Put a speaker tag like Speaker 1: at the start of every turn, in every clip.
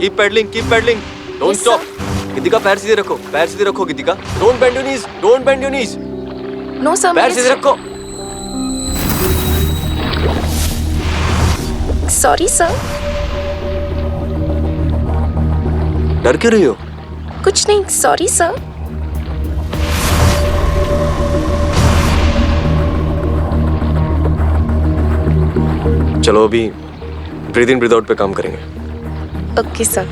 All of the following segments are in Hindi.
Speaker 1: Keep pedalling, don't stop. Geetika पैर सीधे रखो Geetika. Don't bend your knees.
Speaker 2: No sir,
Speaker 1: पैर सीधे रखो।
Speaker 2: Sorry sir.
Speaker 1: डर क्यों रही हो?
Speaker 2: कुछ नहीं, सॉरी सर।
Speaker 1: चलो अभी ब्रीथ इन ब्रीथ आउट पे काम करेंगे।
Speaker 2: Okay sir.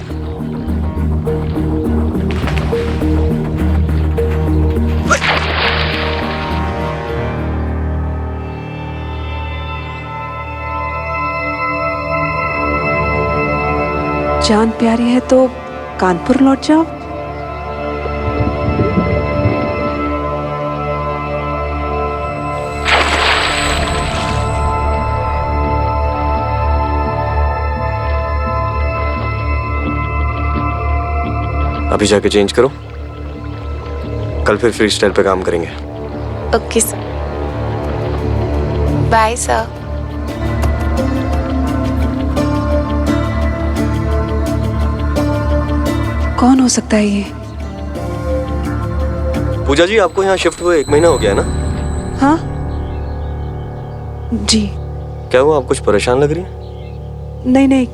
Speaker 3: जान प्यारी है तो कानपुर लौट जाओ।
Speaker 1: अभी जाके चेंज करो, कल फिर फ्री स्टाइल पे काम करेंगे।
Speaker 2: Okay sir. Bye sir.
Speaker 3: कौन हो सकता है ये?
Speaker 1: पूजा जी, आपको यहाँ शिफ्ट हुए 1 महीना हो गया ना?
Speaker 3: हाँ जी।
Speaker 1: क्या हुआ, आप कुछ परेशान लग रही हैं?
Speaker 3: नहीं,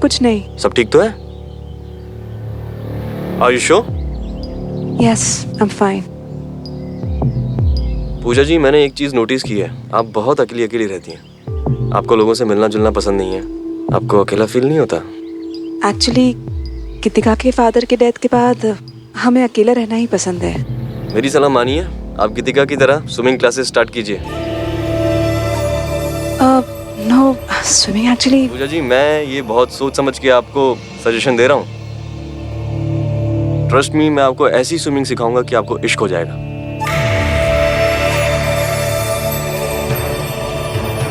Speaker 3: कुछ नहीं।
Speaker 1: सब ठीक तो है? Are you sure?
Speaker 3: Yes, I am fine.
Speaker 1: Pooja ji, मैंने एक चीज नोटिस की है, आप बहुत अकेली रहती हैं। आपको लोगों से मिलना जुलना पसंद नहीं है। आपको अकेला फील नहीं होता?
Speaker 3: एक्चुअली गीतिका के फादर के डेथ के बाद हमें अकेला रहना ही पसंद है।
Speaker 1: मेरी सलाह मानिए, आप गीतिका की तरह स्विमिंग क्लासेस स्टार्ट कीजिए।
Speaker 3: No, swimming actually.
Speaker 1: Pooja ji, मैं ये बहुत सोच समझ के आपको सजेशन दे रहा हूँ। ट्रस्ट मी, मैं आपको ऐसी स्विमिंग सिखाऊंगा कि आपको इश्क हो जाएगा।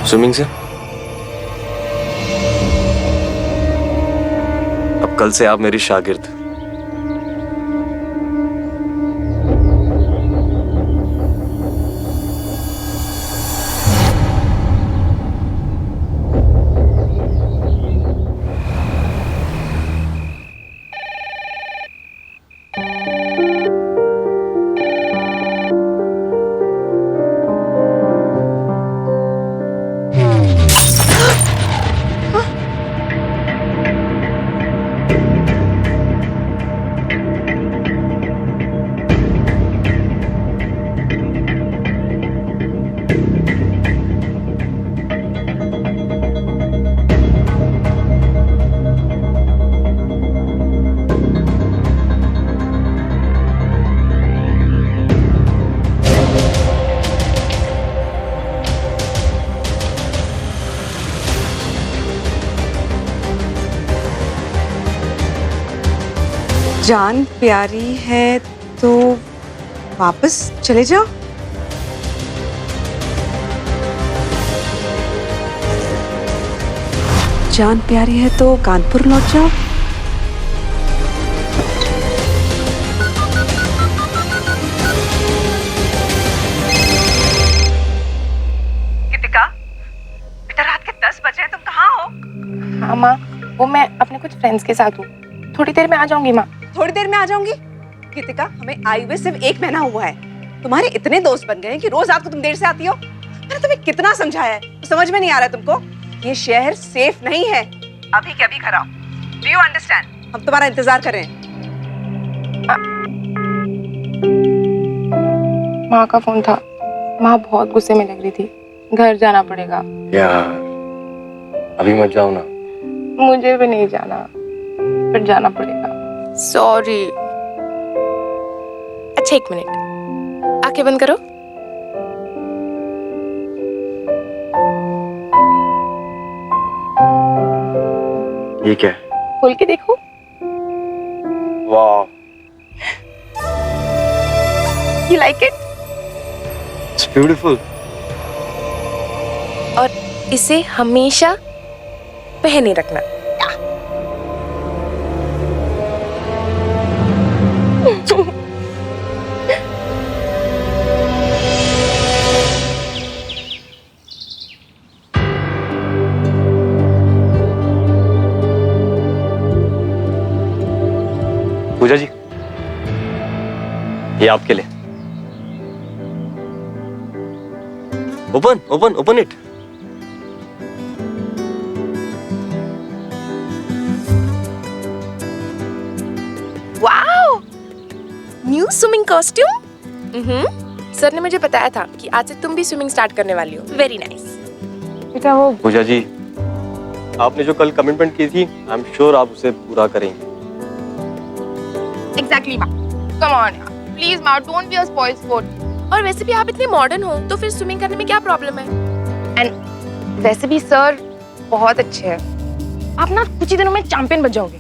Speaker 1: स्विमिंग से अब कल से आप मेरी शागिर्द।
Speaker 3: जान प्यारी है तो वापस चले जाओ। जान प्यारी है तो कानपुर लौट जाओ।
Speaker 4: गीतिका, बेटा रात के 10 बजे हैं, तुम कहाँ हो?
Speaker 2: हाँ माँ, वो मैं अपने कुछ फ्रेंड्स के साथ हूँ। थोड़ी देर में आ जाऊंगी माँ।
Speaker 4: थोड़ी देर में आ जाऊंगी? गीतिका, हमें आए हुए सिर्फ 1 महीना हुआ है। तुम्हारे इतने दोस्त बन गए हैं कि रोज रात को तुम देर से आती हो। मैंने तुम्हें कितना समझाया है, तो समझ में नहीं आ रहा है तुमको? ये शहर सेफ नहीं है। अभी के अभी घर आओ। Do you understand? हम तुम्हारा इंतजार कर रहे हैं।
Speaker 2: माँ का फोन था। माँ बहुत गुस्से में लग रही थी। घर जाना पड़ेगा।
Speaker 1: यार, अभी मत जाओ ना।
Speaker 2: मुझे भी नहीं जाना, फिर जाना पड़ेगा। सॉरी। अच्छा 1 मिनट, आंखें बंद करो।
Speaker 1: ये क्या है?
Speaker 2: खोल के देखो।
Speaker 1: वाह,
Speaker 2: You like it?
Speaker 1: It's beautiful.
Speaker 2: और इसे हमेशा पहने रखना।
Speaker 1: ये आपके लिए। Open open open it.
Speaker 2: Wow, new swimming costume. Sir ने मुझे बताया था कि आज से तुम भी स्विमिंग स्टार्ट करने वाली हो। Very nice. बेटा वो
Speaker 1: पूजा जी, आपने जो कल कमिटमेंट की थी, आई एम श्योर आप उसे पूरा करेंगे।
Speaker 2: एग्जैक्टली माँ, कम ऑन यार, प्लीज माँ, don't be a spoil sport. और वैसे भी आप इतने मॉडर्न हो तो फिर स्विमिंग करने में क्या प्रॉब्लम है? एंड वैसे भी सर बहुत अच्छे हैं, आप ना कुछ ही दिनों में चैंपियन बन जाओगे।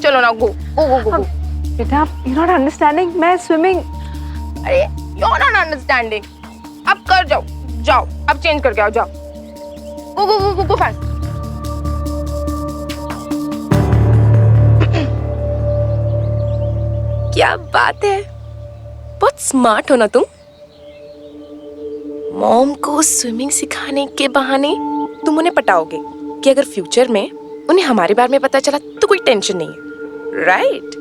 Speaker 2: चलो ना, गो गो गो गो।
Speaker 3: बेटा, यू नॉट अंडरस्टैंडिंग, मैं स्विमिंग।
Speaker 2: अरे यू आर नॉट अंडरस्टैंडिंग। अब कर जाओ, जाओ अब चेंज करके आओ, जाओ। गो गो गो गो गो फास्ट। क्या बात है, बहुत स्मार्ट हो ना तुम। मॉम को स्विमिंग सिखाने के बहाने तुम उन्हें पटाओगे कि अगर फ्यूचर में उन्हें हमारे बारे में पता चला तो कोई टेंशन नहीं है, राइट?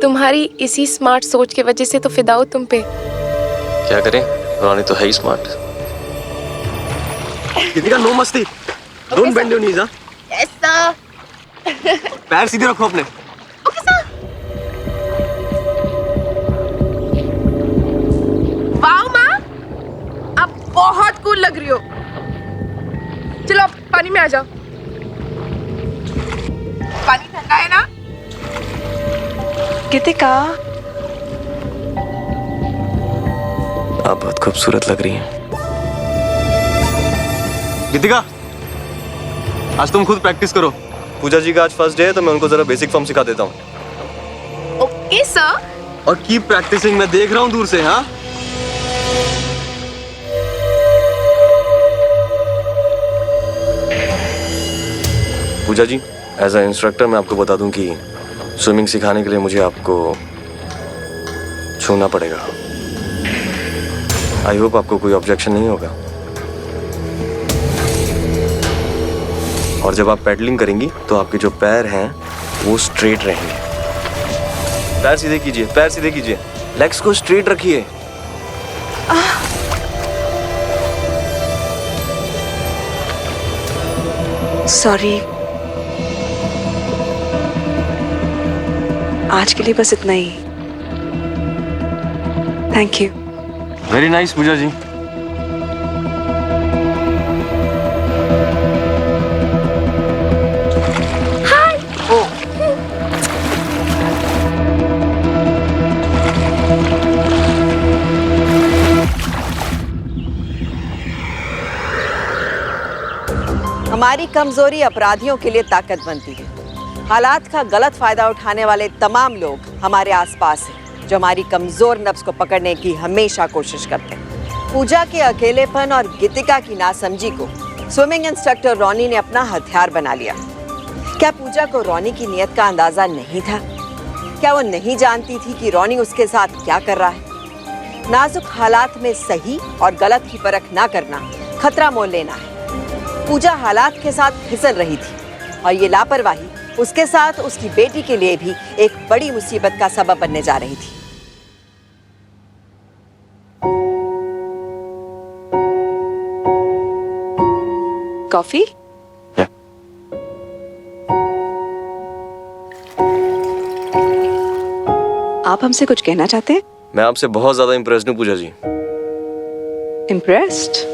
Speaker 2: तुम्हारी इसी स्मार्ट सोच की वजह से तो फिदा हो तुम पे।
Speaker 1: क्या करें, रानी तो है ही स्मार्ट। कृतिका, नो मस्ती, don't bend your knees.
Speaker 2: Yes sir.
Speaker 1: पैर सीधे रखो अपने।
Speaker 2: Okay sir. वाओ माँ, आप बहुत कूल लग रही हो। चलो आप पानी में आ जाओ। पानी ठंडा है ना?
Speaker 3: कृतिका,
Speaker 1: आप बहुत खूबसूरत लग रही हैं। कृतिका, आज तुम खुद प्रैक्टिस करो। पूजा जी का आज फर्स्ट डे है तो मैं उनको जरा बेसिक फॉर्म सिखा देता हूँ।
Speaker 2: Okay sir.
Speaker 1: और कीप प्रैक्टिसिंग, मैं देख रहा हूँ दूर से। हाँ, पूजा जी, एज अ इंस्ट्रक्टर मैं आपको बता दूं कि स्विमिंग सिखाने के लिए मुझे आपको छूना पड़ेगा। आई होप आपको कोई ऑब्जेक्शन नहीं होगा। और जब आप पैडलिंग करेंगी तो आपके जो पैर हैं वो स्ट्रेट रहेंगे। पैर सीधे कीजिए, पैर सीधे कीजिए, लेग्स को स्ट्रेट रखिए।
Speaker 3: सॉरी, आज के लिए बस इतना ही। Thank you.
Speaker 1: Very nice Pooja ji.
Speaker 4: हमारी कमजोरी अपराधियों के लिए ताकत बनती है। हालात का गलत फायदा उठाने वाले तमाम लोग हमारे आसपास हैं, जो हमारी कमजोर नफ्स को पकड़ने की हमेशा कोशिश करते हैं। पूजा के अकेलेपन और गीतिका की नासमझी को स्विमिंग इंस्ट्रक्टर रॉनी ने अपना हथियार बना लिया। क्या पूजा को रॉनी की नीयत का अंदाजा नहीं था? क्या वो नहीं जानती थी कि रॉनी उसके साथ क्या कर रहा है? नाजुक हालात में सही और गलत की परख ना करना खतरा मोल लेना है। पूजा हालात के साथ फिसल रही थी और ये लापरवाही उसके साथ उसकी बेटी के लिए भी एक बड़ी मुसीबत का सबब बनने जा रही थी।
Speaker 3: कॉफी? आप हमसे कुछ कहना चाहते हैं?
Speaker 1: मैं आपसे बहुत ज्यादा इम्प्रेस्ड हूँ पूजा जी।
Speaker 3: इम्प्रेस्ड?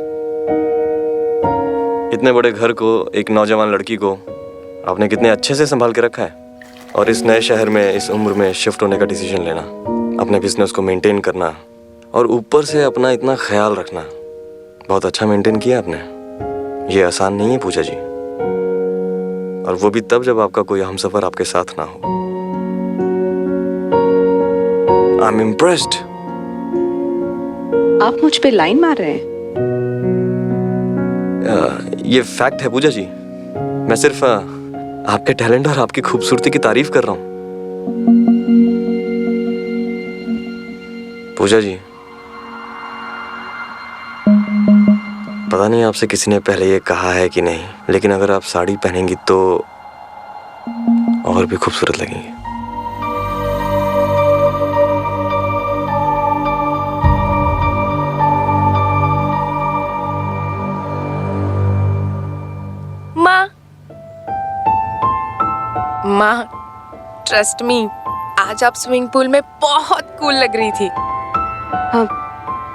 Speaker 1: इतने बड़े घर को, एक नौजवान लड़की को आपने कितने अच्छे से संभाल के रखा है। और इस नए शहर में इस उम्र में शिफ्ट होने का डिसीजन लेना, अपने बिजनेस को मेंटेन करना और ऊपर से अपना इतना ख्याल रखना, बहुत अच्छा मेंटेन किया आपने। ये आसान नहीं है पूजा जी, और वो भी तब जब आपका कोई हमसफर आपके साथ ना हो। I am impressed.
Speaker 3: आप मुझ पे लाइन मार रहे हैं?
Speaker 1: ये फैक्ट है पूजा जी। मैं सिर्फ आपके टैलेंट और आपकी खूबसूरती की तारीफ कर रहा हूं पूजा जी। पता नहीं आपसे किसी ने पहले ये कहा है कि नहीं, लेकिन अगर आप साड़ी पहनेंगी तो और भी खूबसूरत लगेंगी।
Speaker 2: माँ, ट्रस्ट मी, आज आप स्विमिंग पूल में बहुत कूल लग रही थी।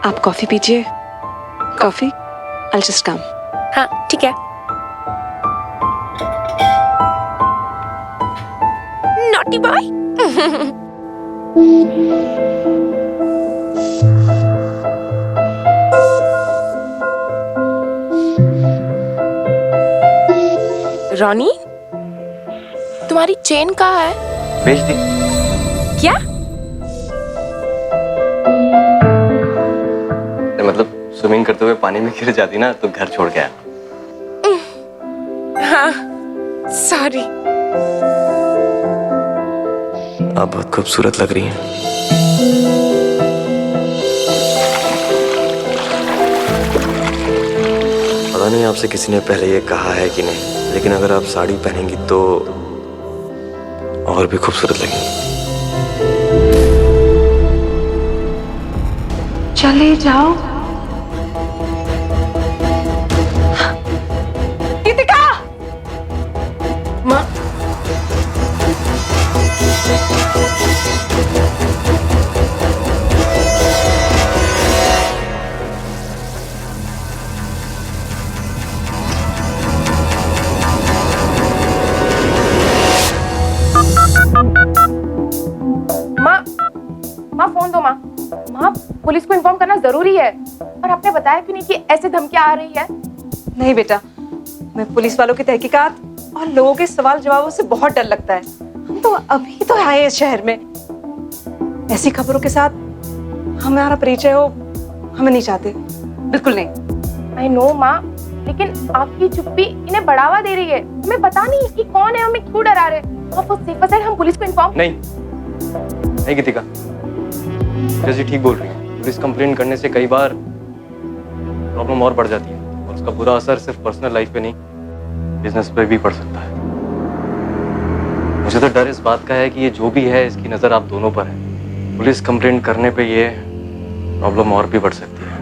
Speaker 3: आप कॉफी पीजिए। कॉफी? I'll just come.
Speaker 2: हाँ ठीक है। Naughty boy. रॉनी, तुम्हारी चेन कहाँ है?
Speaker 1: भेज दी।
Speaker 2: क्या?
Speaker 1: मतलब स्विमिंग करते हुए पानी में गिर जाती ना तो घर छोड़ के आया।
Speaker 2: हाँ, सॉरी।
Speaker 1: आप बहुत खूबसूरत लग रही हैं। पता नहीं आपसे किसी ने पहले ये कहा है कि नहीं, लेकिन अगर आप साड़ी पहनेंगी तो और भी खूबसूरत लगेंगी।
Speaker 3: चले जाओ।
Speaker 4: गीतिका!
Speaker 2: माँ, माँ फोन दो। माँ, पुलिस को इन्फॉर्म करना जरूरी है। और आपने बताया क्यों नहीं कि ऐसे धमकियां आ रही है?
Speaker 4: नहीं बेटा, मैं पुलिस वालों की तहकीकात और लोगों के सवाल जवाबों से बहुत डर लगता है। हम तो अभी तो आए इस शहर में, ऐसी खबरों के साथ हमारा परिचय हो हमें नहीं चाहते, बिल्कुल नहीं।
Speaker 2: आई नो माँ, लेकिन आपकी चुप्पी इन्हें बढ़ावा दे रही है। हमें पता नहीं कि कौन है, हमें क्यों डरा रहे। आप सेफर साइड हम पुलिस को इन्फॉर्म।
Speaker 1: नहीं गीतिका, जैसे ठीक बोल रही है। पुलिस कंप्लेंट करने से कई बार प्रॉब्लम और बढ़ जाती है और उसका बुरा असर सिर्फ पर्सनल लाइफ पे नहीं, बिजनेस पे भी पड़ सकता है। मुझे तो डर इस बात का है कि ये जो भी है इसकी नजर आप दोनों पर है। पुलिस कंप्लेंट करने पे ये प्रॉब्लम और भी बढ़ सकती है।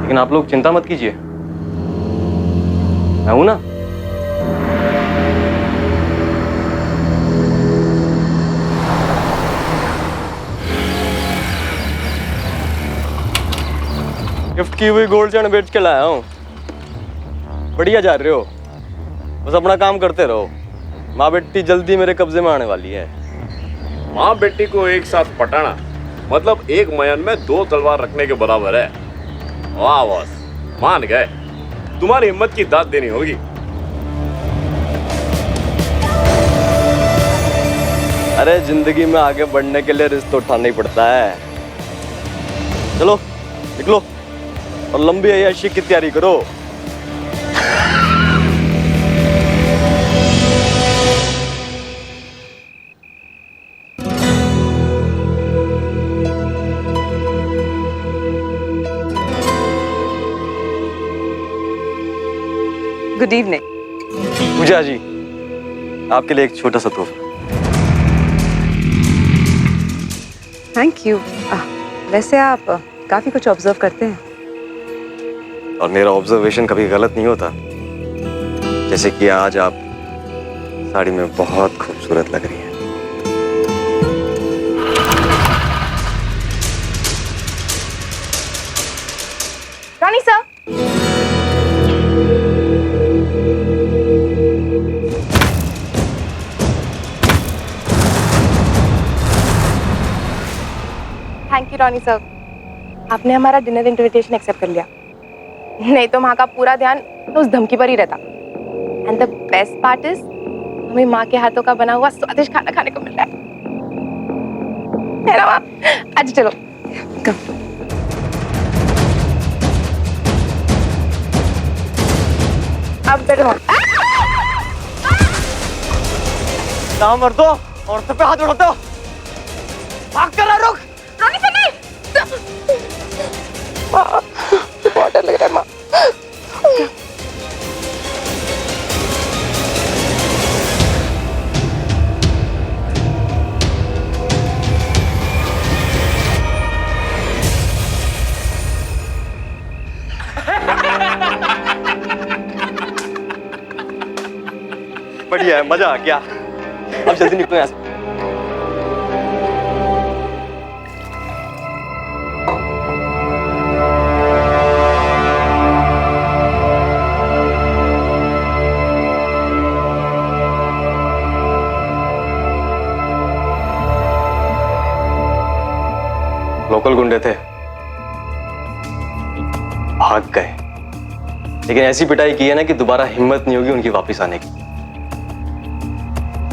Speaker 1: लेकिन आप लोग चिंता मत कीजिए, मैं हूं ना। गिफ्ट की हुई गोल्ड चैन बेच के लाया हूँ। बढ़िया जा रहे हो, बस अपना काम करते रहो। माँ बेटी जल्दी मेरे कब्जे में आने वाली है।
Speaker 5: माँ बेटी को एक साथ पटाना मतलब एक मयन में दो तलवार रखने के बराबर है। वाह बॉस, मान गए। तुम्हारी हिम्मत की दाद देनी होगी।
Speaker 1: अरे जिंदगी में आगे बढ़ने के लिए रिस्क तो उठाना ही पड़ता है। चलो निकलो और लंबी अय्याशी की तैयारी करो।
Speaker 4: Good evening.
Speaker 1: पूजा जी, आपके लिए एक छोटा सा तोहफा।
Speaker 4: Thank you. वैसे आप काफी कुछ ऑब्जर्व करते हैं।
Speaker 1: और मेरा ऑब्जर्वेशन कभी गलत नहीं होता। जैसे कि आज आप साड़ी में बहुत खूबसूरत लग रही हैं।
Speaker 2: Ronnie sir, thank you Ronnie sir, आपने हमारा डिनर इनविटेशन एक्सेप्ट कर लिया। नहीं तो माँ का पूरा ध्यान तो उस धमकी पर ही रहता। And the best part is, हमें माँ के हाथों का बना हुआ स्वादिष्ट खाना खाने को मिल रहा है ना माँ? आज चलो। अब बैठो।
Speaker 1: ना मर्दो, औरतों पे हाथ उठाते हो। भाग कर रुक।
Speaker 2: रॉनी सर नहीं। माँ, बहुत डर लग रहा है माँ।
Speaker 1: बढ़िया है, मजा आ गया। अब जल्दी निकलो यहाँ से। लोकल गुंडे थे, भाग गए, लेकिन ऐसी पिटाई की है ना कि दोबारा हिम्मत नहीं होगी उनकी वापस आने की।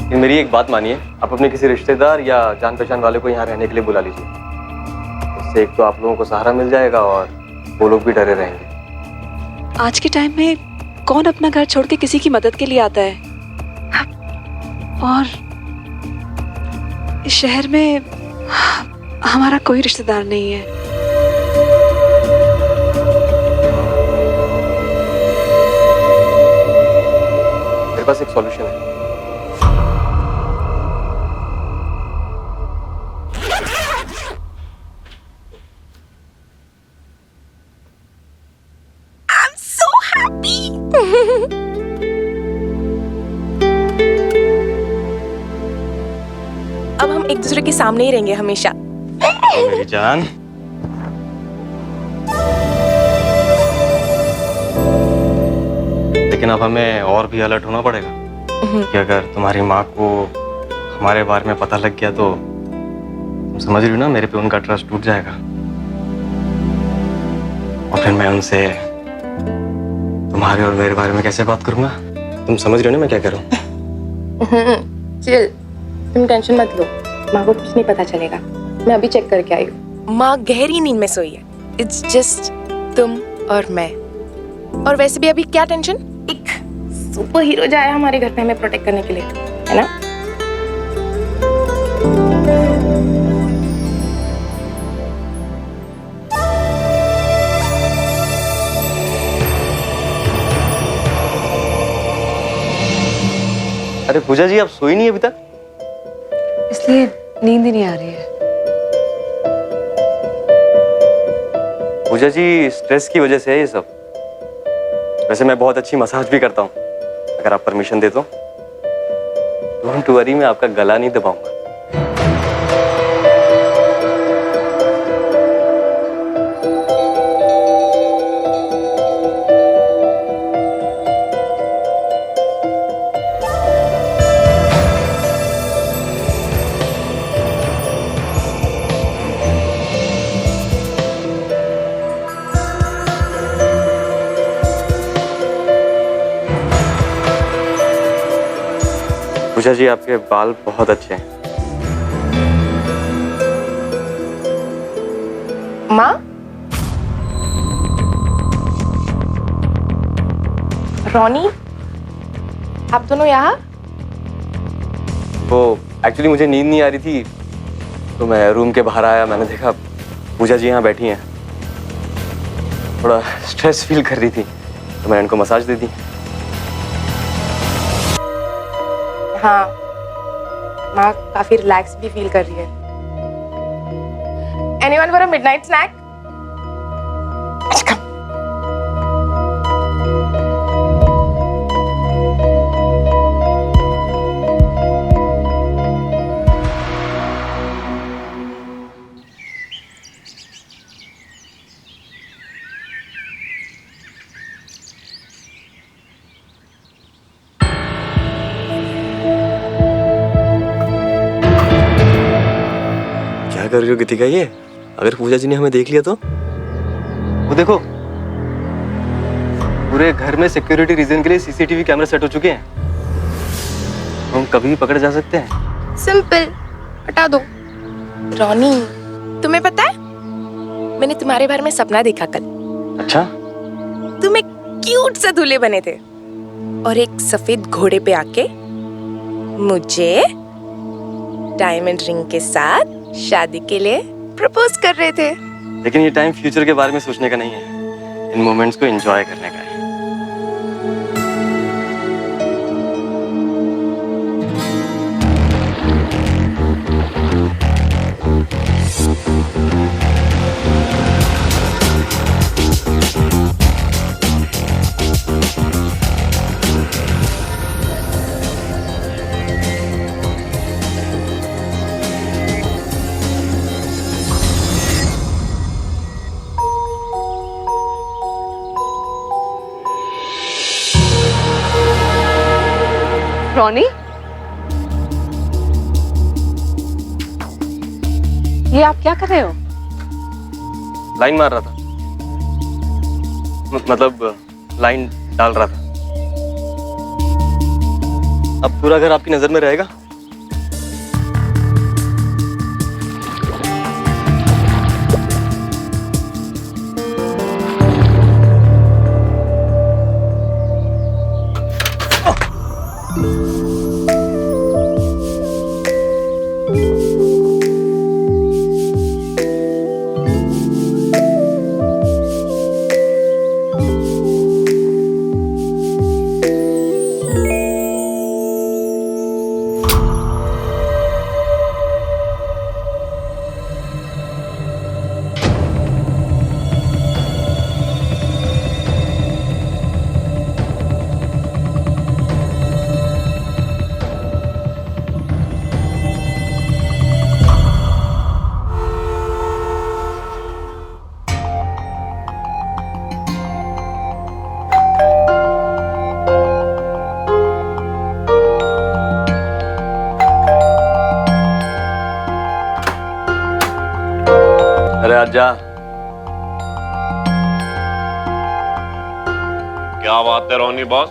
Speaker 1: लेकिन मेरी एक बात मानिए, आप अपने किसी रिश्तेदार या जान पहचान वाले को यहाँ रहने के लिए बुला लीजिए। इससे एक तो आप लोगों को सहारा मिल जाएगा और वो लोग भी डरे रहेंगे।
Speaker 3: आज के टाइम में कौन अपना घर छोड़ के किसी की मदद के लिए आता है? और इस शहर में हमारा कोई रिश्तेदार नहीं है।
Speaker 1: मेरे पास एक सॉल्यूशन है।
Speaker 2: I'm so happy. अब हम एक दूसरे के सामने ही रहेंगे हमेशा।
Speaker 1: मेरी जान, लेकिन अब हमें और भी अलर्ट होना पड़ेगा कि अगर तुम्हारी माँ को हमारे बारे में पता लग गया तो तुम समझ रही हो ना, मेरे पे उनका ट्रस्ट टूट जाएगा और फिर मैं उनसे तुम्हारे और मेरे बारे में कैसे बात करूंगा? तुम समझ रहे हो ना मैं क्या कर रहा हूँ?
Speaker 2: चिल, तुम टेंशन मत लो, माँ को कुछ नहीं पता चलेगा। मैं अभी चेक करके आई हूँ। माँ गहरी नींद में सोई है। इट्स जस्ट तुम और मैं। और वैसे भी अभी क्या टेंशन, एक सुपर हीरो जाए हमारे घर पे हमें प्रोटेक्ट करने के लिए, है ना?
Speaker 1: अरे पूजा जी, आप सोई नहीं अभी तक?
Speaker 3: इसलिए नींद ही नहीं आ रही है।
Speaker 1: पूजा जी, स्ट्रेस की वजह से है ये सब। वैसे मैं बहुत अच्छी मसाज भी करता हूँ, अगर आप परमिशन दे तो। डोंट वरी, मैं आपका गला नहीं दबाऊंगा। पूजा जी, आपके बाल बहुत अच्छे हैं।
Speaker 2: माँ, रोनी, आप दोनों यहाँ?
Speaker 1: वो एक्चुअली मुझे नींद नहीं आ रही थी तो मैं रूम के बाहर आया, मैंने देखा पूजा जी यहाँ बैठी हैं, थोड़ा स्ट्रेस फील कर रही थी तो मैंने इनको मसाज दे दी।
Speaker 2: हाँ, माँ काफी रिलैक्स भी फील कर रही है। Anyone for a midnight snack?
Speaker 1: क्या कर रही हो गीतिका ये? अगर पूजा जी ने हमें देख लिया तो? वो देखो, पूरे घर में सिक्योरिटी रीजन के लिए सीसीटीवी कैमरा सेट हो चुके हैं। हम कभी भी पकड़े जा सकते हैं।
Speaker 2: सिंपल, हटा दो। रोनी, तुम्हें पता है मैंने तुम्हारे बारे में सपना देखा कल।
Speaker 1: अच्छा?
Speaker 2: तुम एक क्यूट सा दूल्हे बने थे और एक सफेद घोड़े पे आके मुझे डायमंड रिंग के साथ शादी के लिए प्रपोज कर रहे थे।
Speaker 1: लेकिन ये टाइम फ्यूचर के बारे में सोचने का नहीं है, इन मोमेंट्स को एंजॉय करने का है।
Speaker 4: रोनी, ये आप क्या कर रहे हो?
Speaker 1: लाइन मार रहा था, मतलब लाइन डाल रहा था। अब पूरा घर आपकी नजर में रहेगा। अरे आजा।
Speaker 5: क्या बात है रोनी बॉस,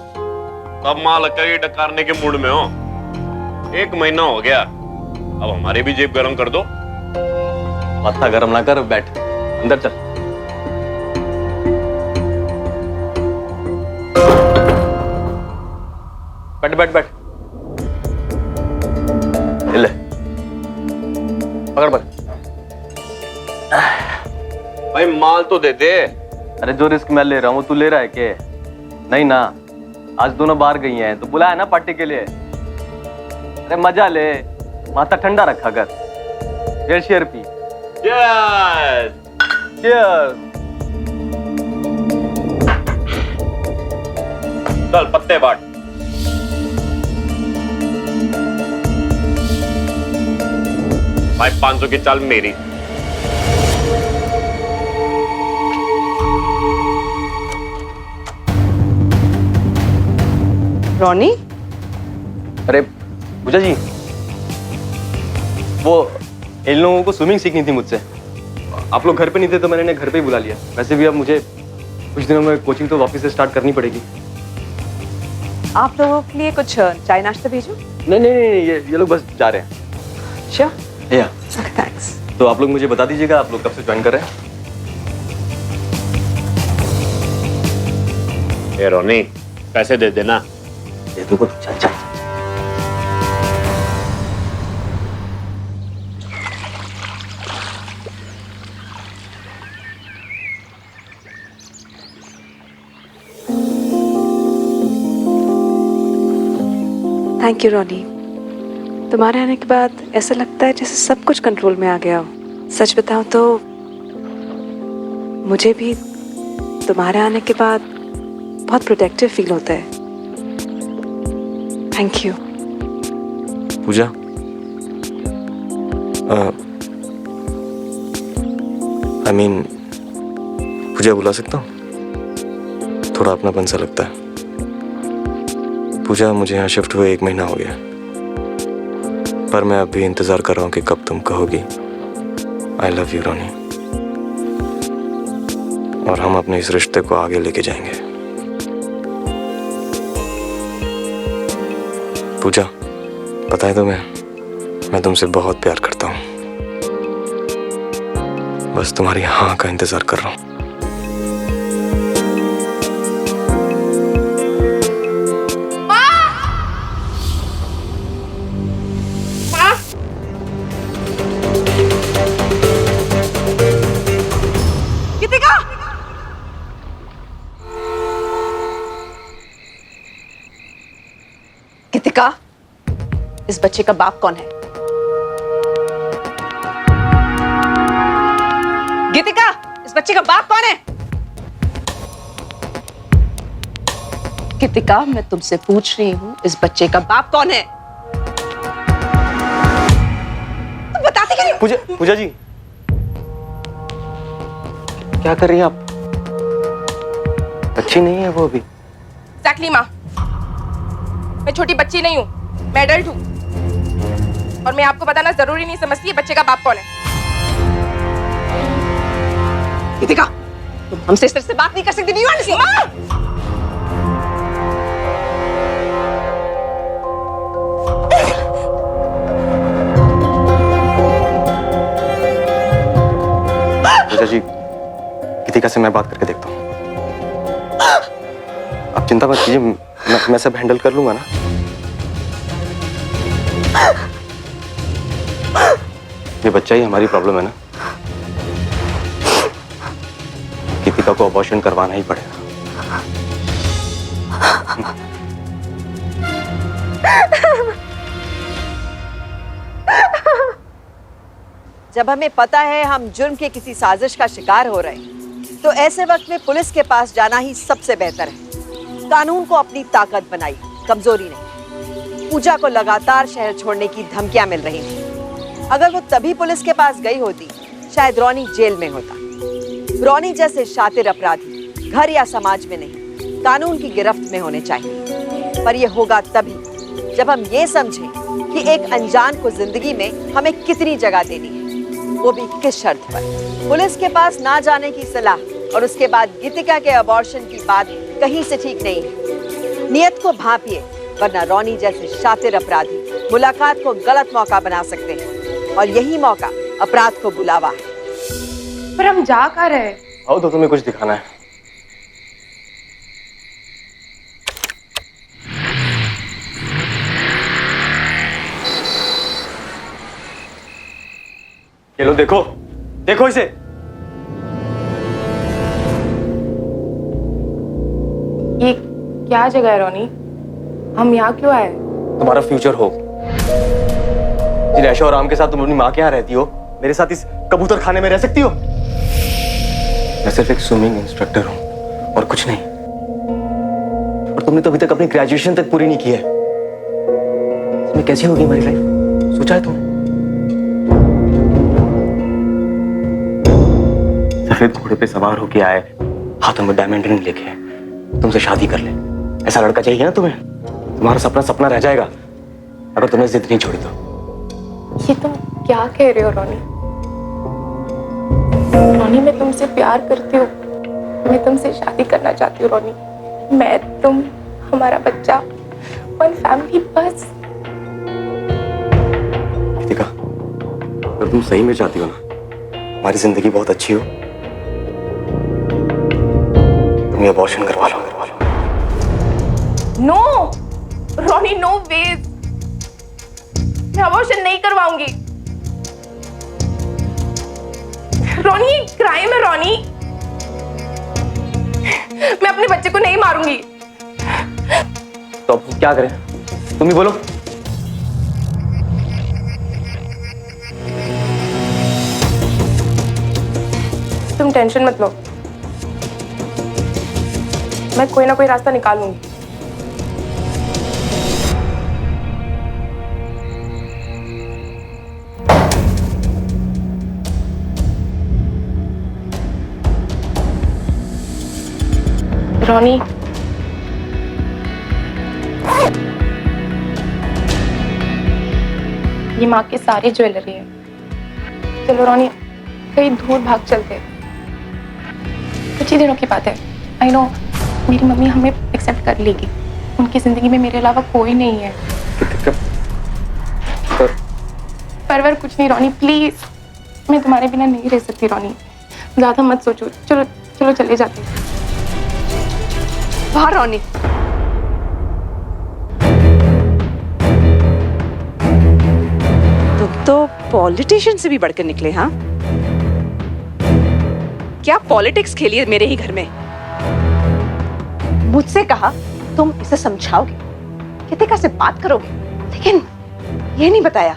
Speaker 5: तब माल कई डकारने के मूड में हो। 1 महीना हो गया, अब हमारी भी जेब गरम कर दो।
Speaker 1: माथा गरम ना कर, बैठ अंदर चल। बैठ बैठ बैठ, ले पकड़ पकड़।
Speaker 5: भाई माल तो दे दे।
Speaker 1: अरे जो रिस्क मैं ले रहा हूँ तू ले रहा है क्या? नहीं ना, आज दोनों बाहर गई हैं तो बुलाया ना पार्टी के लिए। अरे मजा ले, माथा ठंडा रखा कर। Share P.
Speaker 5: Yes!
Speaker 1: Cheers!
Speaker 5: चल पत्ते बांट। भाई 500 की चाल मेरी।
Speaker 4: रोनी,
Speaker 1: अरे पूजा जी, वो इन लोगों को स्विमिंग सीखनी थी मुझसे। आप लोग घर पे नहीं थे तो मैंने इन्हें घर पे ही बुला लिया। वैसे भी अब मुझे कुछ दिनों में कोचिंग तो वापस से स्टार्ट करनी पड़ेगी।
Speaker 4: आप लोगों के लिए कुछ चाय नाश्ता भेजूं?
Speaker 1: नहीं नहीं नहीं, ये लोग बस जा रहे हैं।
Speaker 4: श्योर?
Speaker 1: या
Speaker 4: थैंक्स।
Speaker 1: तो आप लोग मुझे बता दीजिएगा आप लोग कब से ज्वाइन कर रहे हैं।
Speaker 5: ए रोनी, पैसे दे देना।
Speaker 1: ये तो कुछ अच्छा।
Speaker 3: थैंक यू रोनी, तुम्हारे आने के बाद ऐसा लगता है जैसे सब कुछ कंट्रोल में आ गया हो। सच बताऊं तो मुझे भी तुम्हारे आने के बाद बहुत प्रोटेक्टिव फील होता है। Thank you.
Speaker 1: Pooja, I mean Pooja बुला सकता हूँ? थोड़ा अपनापन सा लगता है। पूजा, मुझे यहाँ शिफ्ट हुए 1 महीना हो गया, पर मैं अभी इंतजार कर रहा हूँ कि कब तुम कहोगी आई लव यू रोनी, और हम अपने इस रिश्ते को आगे लेके जाएंगे। पूजा, पता है तुम्हें, मैं तुमसे बहुत प्यार करता हूँ। बस तुम्हारी हाँ का इंतजार कर रहा हूँ।
Speaker 4: गीतिका, इस बच्चे का बाप कौन है? गीतिका, इस बच्चे का बाप कौन है? गीतिका, मैं तुमसे पूछ रही हूँ, इस बच्चे का बाप कौन है? तुम बताती क्यों नहीं हो?
Speaker 1: पूजा जी, क्या कर रही हैं आप? अच्छी नहीं है वो अभी।
Speaker 2: एग्जैक्टली माँ, मैं छोटी बच्ची नहीं हूँ। मैं एडल्ट हूँ और मैं आपको बताना जरूरी नहीं समझती ये बच्चे का बाप कौन है।
Speaker 4: गीतिका, तुम हमसे इस तरह से बात नहीं कर सकती।
Speaker 1: पूजा जी, गीतिका से मैं बात करके देखता हूँ। आप चिंता मत कीजिए, मैं सब हैंडल कर लूंगा ना। ये बच्चा ही हमारी प्रॉब्लम है ना। गीतिका को अबॉर्शन करवाना ही पड़ेगा।
Speaker 6: जब हमें पता है हम जुर्म के किसी साजिश का शिकार हो रहे हैं, तो ऐसे वक्त में पुलिस के पास जाना ही सबसे बेहतर है। कानून को अपनी ताकत बनाई, कमजोरी नहीं। पूजा को लगातार शहर छोड़ने की धमकियां मिल रही थी। अगर वो तभी पुलिस के पास गई होती, शायद रॉनी जेल में होता। रॉनी जैसे शातिर अपराधी घर या समाज में नहीं, कानून की गिरफ्त में होने चाहिए। पर यह होगा तभी जब हम ये समझें कि एक अनजान को जिंदगी में हमें कितनी जगह देनी है, वो भी किस शर्त पर। पुलिस के पास ना जाने की सलाह और उसके बाद गीतिका के अबॉर्शन की बात कहीं से ठीक नहीं है। नियत को भांपिए, वरना रॉनी जैसे शातिर अपराधी मुलाकात को गलत मौका बना सकते हैं, और यही मौका अपराध को बुलावा है।
Speaker 2: पर हम जा कहाँ रहे हैं?
Speaker 1: आओ तो तुम्हें कुछ दिखाना है। ये लो, देखो देखो इसे।
Speaker 2: ये क्या जगह है रॉनी? हम यहाँ क्यों आए?
Speaker 1: तुम्हारा फ्यूचर हो। जिन ऐशो और आराम के साथ तुम अपनी माँ के यहाँ रहती हो, मेरे साथ इस कबूतर खाने में रह सकती हो? मैं सिर्फ एक स्विमिंग इंस्ट्रक्टर हूँ और कुछ नहीं। और तुमने तो अभी तक अपनी ग्रेजुएशन तक पूरी नहीं की है। इसमें कैसी होगी हमारी लाइफ, सोचा है तुमने? सफेद घोड़े पे सवार होके आए, हाथों में डायमंड रिंग लेके तुमसे शादी कर ले, ऐसा लड़का चाहिए ना तुम्हें? तुम्हारा सपना सपना रह जाएगा अगर तुमने जिद नहीं छोड़ी तो।
Speaker 2: ये तुम क्या कह रहे हो रॉनी? रॉनी, मैं तुमसे प्यार करती हूँ, मैं तुमसे शादी करना चाहती हूँ रॉनी। मैं, तुम, हमारा बच्चा, वन फैमिली बस।
Speaker 1: गीतिका, अगर तुम सही में चाहती हो ना हमारी जिंदगी बहुत अच्छी हो, तुम ये अबॉर्शन करवा लो।
Speaker 2: No Ronnie, no ways. मैं अबॉर्शन नहीं करवाऊंगी रॉनी, ये क्राइम है रॉनी। मैं अपने बच्चे को नहीं मारूंगी।
Speaker 1: तो अब क्या करें, तुम ही बोलो।
Speaker 2: तुम टेंशन मत लो, मैं कोई ना कोई रास्ता निकालूंगी। रॉनी, ये माँ की सारी ज्वेलरी है। चलो रॉनी, कहीं दूर भाग चलते हैं। कुछ ही दिनों की बात है। आई नो, मेरी मम्मी हमें एक्सेप्ट कर लेगी। उनकी जिंदगी में मेरे अलावा कोई नहीं है। परवर कुछ नहीं रॉनी, प्लीज। मैं तुम्हारे बिना नहीं रह सकती रॉनी, ज्यादा मत सोचो। चलो चलो चले जाते हैं।
Speaker 4: बाहर रॉनी। तुम तो पॉलिटिशियन से भी बढ़कर निकले। हाँ, क्या पॉलिटिक्स खेलिए मेरे ही घर में? मुझसे कहा तुम इसे समझाओगे, गीतिका से बात करोगे, लेकिन ये नहीं बताया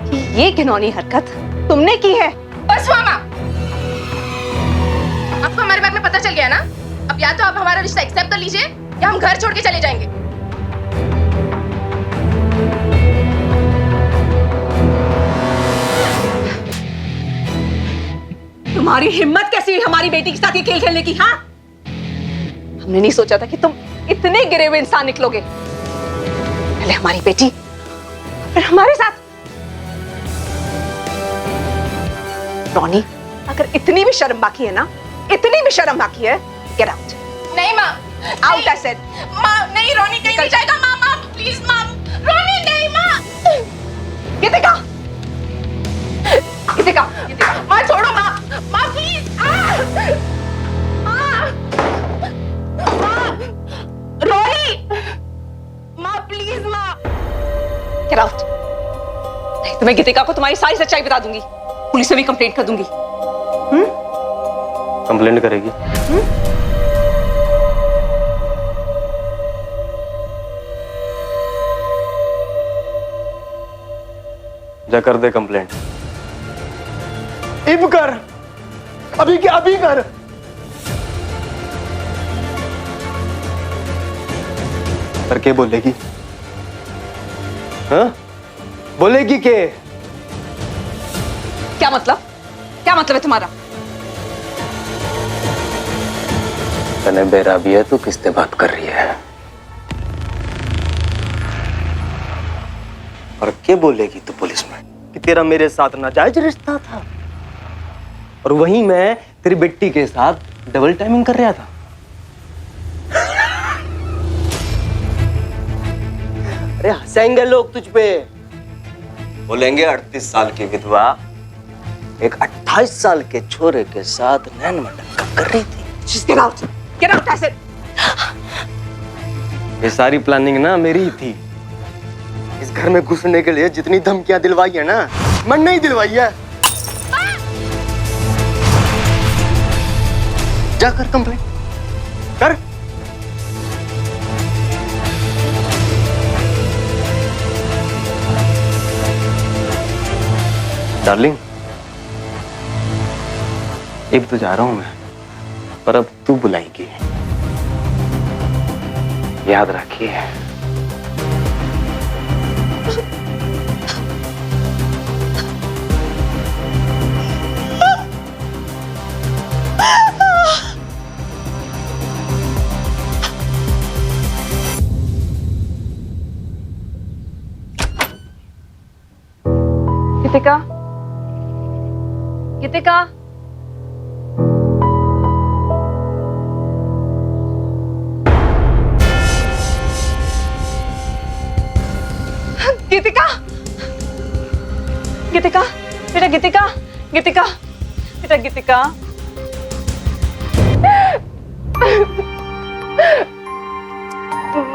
Speaker 4: कि ये घिनौनी हरकत तुमने की है।
Speaker 2: बस मामा, आपको हमारे बारे में पता चल गया ना? अब या तो आप हमारा रिश्ता एक्सेप्ट कर लीजिए या हम घर छोड़ के चले जाएंगे।
Speaker 4: तुम्हारी हिम्मत कैसी हुई हमारी बेटी के साथ ये खेल खेलने की? हाँ, हमने नहीं सोचा था कि तुम इतने गिरे हुए इंसान निकलोगे। पहले हमारी बेटी फिर हमारे साथ। रॉनी, अगर इतनी भी शर्म बाकी है ना, इतनी भी शर्म बाकी है, गेट आउट।
Speaker 2: नहीं माँ,
Speaker 4: आउट आई सेड।
Speaker 2: माँ नहीं, रोनी कहीं नहीं जाएगा। माँ माँ प्लीज माँ, रोनी नहीं माँ।
Speaker 4: गीतिका, गीतिका, गीतिका,
Speaker 2: माँ छोड़ो माँ, माँ प्लीज। रोनी, माँ प्लीज माँ।
Speaker 4: Get out. नहीं तो मैं गीतिका को तुम्हारी सारी सच्चाई बता दूंगी, पुलिस में भी कंप्लेंट कर दूंगी।
Speaker 1: कंप्लेंट करेगी? जा कर दे कंप्लेंट।
Speaker 7: इब कर, अभी क्या अभी कर।
Speaker 1: करके बोलेगी?
Speaker 7: हाँ? बोलेगी के?
Speaker 4: क्या मतलब? क्या मतलब है तुम्हारा?
Speaker 1: तने बेरा भी है, तू किससे बात कर रही है? और क्या बोलेगी तू पुलिस में कि तेरा मेरे साथ नाजायज रिश्ता था और वहीं मैं तेरी बेटी के साथ डबल टाइमिंग कर रहा था।
Speaker 7: अरे हंसेंगे लोग तुझ पे।
Speaker 1: बोलेंगे 38 साल की विधवा एक 28 साल के छोरे के साथ नैन मटक्का कर रही थी।
Speaker 4: Just get out. Get out, I said.
Speaker 1: ये सारी प्लानिंग ना मेरी ही थी। इस घर में घुसने के लिए जितनी धमकियां दिलवाई है ना, मन नहीं दिलवाई है। जाकर कंप्लेंट कर। डार्लिंग, अब तो जा रहा हूं मैं, पर अब तू बुलाएगी, याद रखिए।
Speaker 4: गीतिका, गीतिका, गीतिका, गीतिका, बेटा गीतिका, गीतिका, बेटा गीतिका।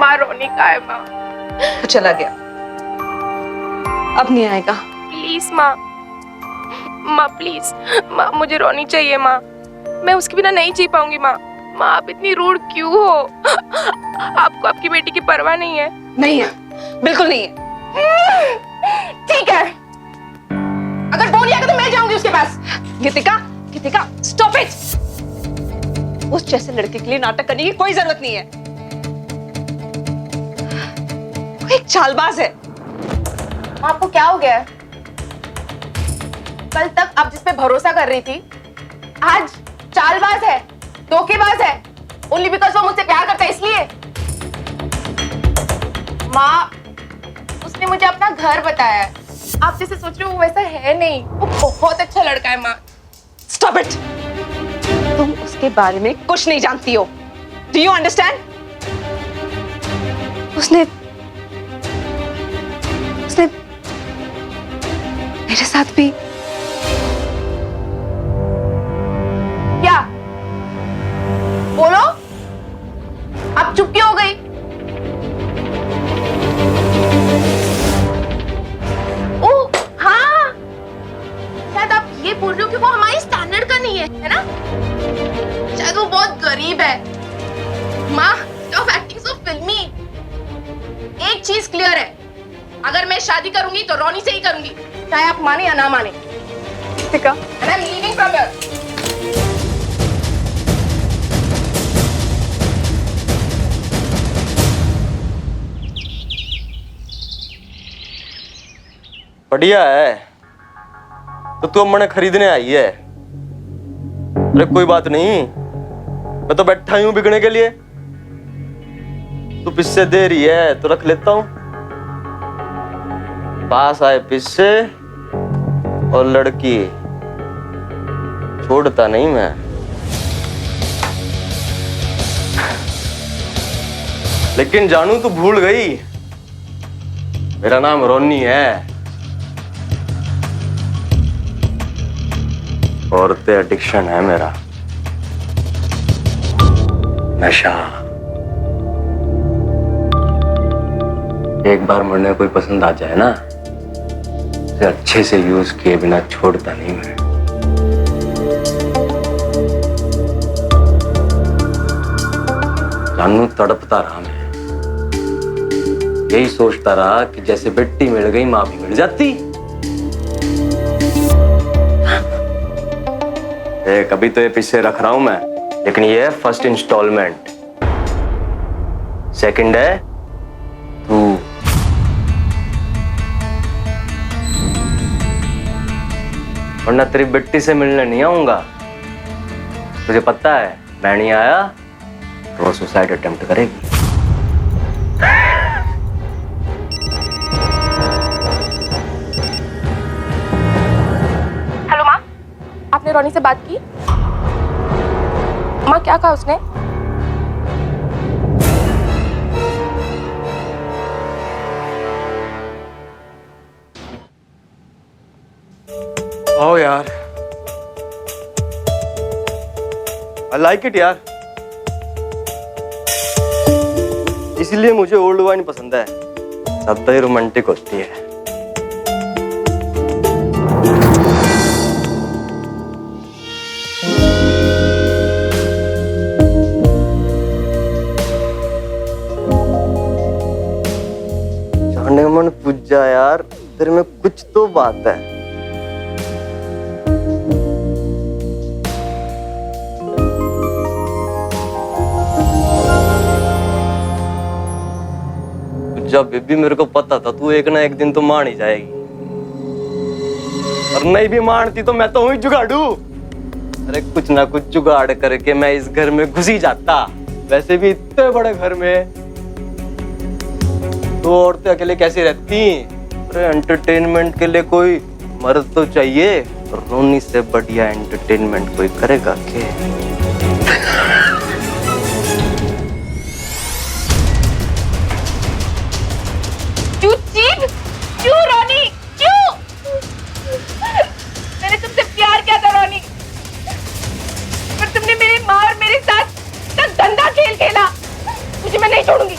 Speaker 2: माँ रोनी का है माँ।
Speaker 4: वो चला गया, अब नहीं आएगा।
Speaker 2: प्लीज माँ, माँ प्लीज माँ, मुझे रोनी चाहिए माँ। मैं उसके बिना नहीं जी पाऊंगी माँ। माँ आप इतनी रूड क्यों हो? आपको आपकी बेटी की परवाह नहीं है?
Speaker 4: नहीं है, बिल्कुल नहीं है।
Speaker 2: ठीक है, अगर वो नहीं आएगा तो मैं जाऊंगी उसके पास।
Speaker 4: गीतिका, गीतिका, स्टॉप इट। उस जैसे लड़के के लिए नाटक करने की कोई जरूरत नहीं है। वो एक चालबाज है।
Speaker 2: आपको क्या हो गया? कल तक आप जिस पे भरोसा कर रही थी, आज चालबाज है, धोखेबाज है। ओनली बिकॉज वो मुझसे प्यार करता है इसलिए। माँ, उसने मुझे अपना घर बताया है। आप जैसे सोच रहे हो वो वैसा है नहीं। वो बहुत अच्छा लड़का है माँ।
Speaker 4: Stop it. तुम उसके बारे में कुछ नहीं जानती हो। Do you understand? उसने मेरे साथ भी।
Speaker 2: क्या? बोलो, आप चुप क्यों हो गई? ओह हाँ, शायद आप ये बोल रहे हो कि वो हमारी स्टैंडर्ड का नहीं है ना? शायद वो बहुत गरीब है। माँ, स्टॉप एक्टिंग सो फिल्मी। एक चीज क्लियर है, अगर मैं शादी करूंगी तो रोनी से ही करूंगी, चाहे आप माने या ना माने।
Speaker 4: ठीक है।
Speaker 2: And I'm leaving from here.
Speaker 1: बढ़िया है, तो तू अब मने खरीदने आई है। अरे कोई बात नहीं, मैं तो बैठा ही हूं बिकने के लिए। तू पिस्से दे रही है तो रख लेता हूं। पास आए पीछे और लड़की छोड़ता नहीं मैं। लेकिन जानू तू भूल गई, मेरा नाम रोनी है। औरतें एडिक्शन है मेरा, नशा। एक बार मुझे कोई पसंद आ जाए ना, उसे अच्छे से यूज किए बिना छोड़ता नहीं मैं। जानू तड़पता रहा मैं, यही सोचता रहा कि जैसे बेटी मिल गई मां भी मिल जाती। कभी तो ये पीछे रख रहा हूं मैं, लेकिन ये है फर्स्ट इंस्टॉलमेंट। सेकंड है तू। वरना तेरी बेटी से मिलने नहीं आऊंगा। तुझे पता है मैं नहीं आया तो वो सुसाइड अटेम्प्ट करेगी।
Speaker 2: हेलो माँ, आपने रोनी से बात की? माँ क्या कहा उसने?
Speaker 1: आओ यार, आई लाइक इट यार। इसलिए मुझे ओल्ड वाइन पसंद है, ज्यादा ही रोमांटिक होती है। जाने मन पूजा यार, तेरे में कुछ तो बात है। जब बेबी मेरे को पता था तू एक ना एक दिन तो मान ही जाएगी, और नहीं भी मानती तो मैं तो हुई जुगाड़ू। अरे कुछ ना कुछ जुगाड़ करके मैं इस घर में घुस ही जाता। वैसे भी इतने बड़े घर में तो औरतें अकेले कैसे रहती? अरे एंटरटेनमेंट के लिए कोई मर्द तो चाहिए, रोनी से बढ़िया एंटरटेनमेंट कोई करेगा क्या?
Speaker 2: क्यों रोनी, क्यों? मैंने तुमसे प्यार किया था रोनी, पर तुमने मेरी माँ और मेरे साथ इतना गंदा खेल खेला। तुझे मैं नहीं छोड़ूंगी।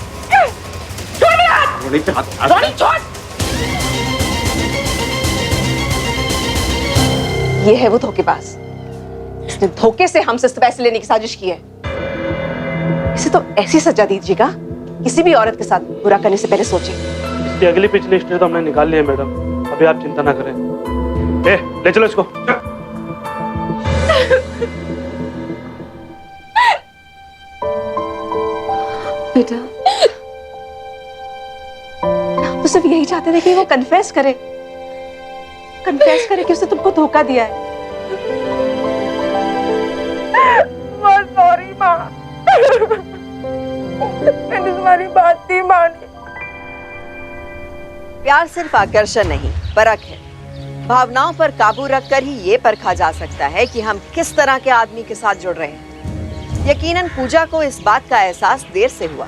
Speaker 2: छोड़ मेरा हाथ। रोनी छोड़।
Speaker 4: ये है वो धोखेबाज, इसने धोखे से हमसे पैसे लेने की साजिश की है। इसे तो ऐसी सजा दीजिएगा, किसी भी औरत के साथ बुरा करने से पहले सोचे।
Speaker 8: इसकी अगली पिछली हिस्ट्री तो हमने निकाल ली है मैडम, अभी आप चिंता ना करें। ले चलो इसको।
Speaker 4: बेटा, हम तो सिर्फ यही चाहते थे कि वो कन्फेस करे कि उसने तुमको धोखा दिया है।
Speaker 2: सॉरी माँ, मैंने तुम्हारी बात नहीं मानी।
Speaker 6: प्यार सिर्फ आकर्षण नहीं, परख है। भावनाओं पर काबू रखकर ही ये परखा जा सकता है कि हम किस तरह के आदमी के साथ जुड़ रहे हैं। यकीनन पूजा को इस बात का एहसास देर से हुआ,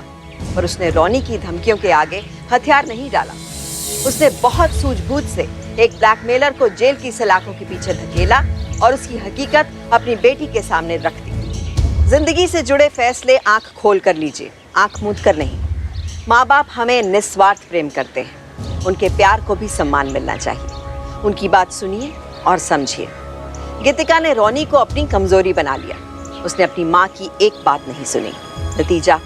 Speaker 6: पर उसने रोनी की धमकियों के आगे हथियार नहीं डाला। उसने बहुत सूझबूझ से एक ब्लैकमेलर को जेल की सलाखों के पीछे धकेला और उसकी हकीकत अपनी बेटी के सामने रख दी। जिंदगी से जुड़े फैसले आंख खोल कर लीजिए, आंख मूंद कर नहीं। माँ बाप हमें निस्वार्थ प्रेम करते हैं, उनके प्यार को भी सम्मान मिलना चाहिए। उनकी बात सुनिए और समझिए। गीतिका ने रोनी को अपनी कमजोरी बना लिया। उसने अपनी माँ की एक बात नहीं सुनी। नतीजा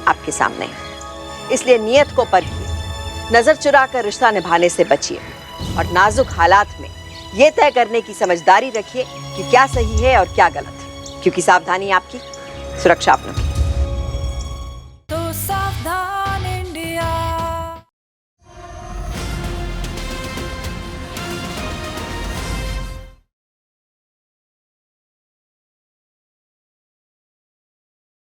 Speaker 6: आपके सामने है। इसलिए नियत को परखिए, नजर चुरा कर रिश्ता निभाने से बचिए और नाजुक हालात में ये तय करने की समझदारी रखिए कि क्या सही है और क्या गलत, क्योंकि सावधानी आपकी, सुरक्षा अपनों की।